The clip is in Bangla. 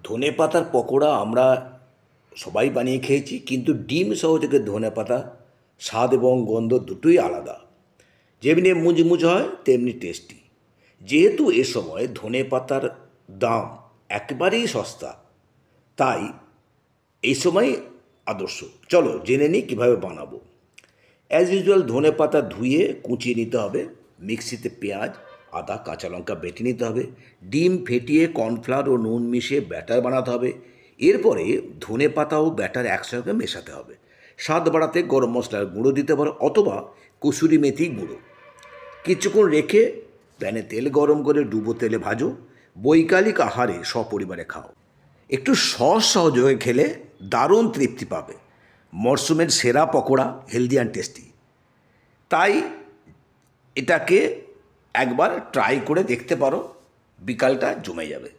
ধনেপাতার পকোড়া আমরা সবাই বানিয়ে খেয়েছি, কিন্তু ডিম সহ থেকে ধনেপাতা স্বাদ এবং গন্ধ দুটোই আলাদা। যেমনি মুচমুচ হয় তেমনি টেস্টি। যেহেতু এ সময় ধনেপাতার দাম একেবারেই সস্তা, তাই এই সময় আদর্শ। চলো জেনে নিই কীভাবে বানাবো। অ্যাজ ইউজুয়াল ধনেপাতা ধুয়ে কুচিয়ে নিতে হবে। মিক্সিতে পেঁয়াজ, আদা, কাঁচা লঙ্কা বেটে নিতে হবে। ডিম ফেটিয়ে কর্নফ্লাওয়ার ও নুন মিশিয়ে ব্যাটার বানাতে হবে। এরপরে ধনেপাতা ও ব্যাটার একসঙ্গে মেশাতে হবে। স্বাদ বাড়াতে গরম মশলার গুঁড়ো দিতে পারো অথবা কসুরি মেথি গুঁড়ো। কিছুক্ষণ রেখে প্যানে তেল গরম করে ডুবো তেলে ভাজো। বৈকালিক আহারে সপরিবারে খাও। একটু সস সহযোগে খেলে দারুণ তৃপ্তি পাবে। মরশুমের সেরা পকোড়া, হেলদি অ্যান্ড টেস্টি। তাই এটাকে একবার ট্রাই করে দেখতে পারো, বিকালটা জমে যাবে।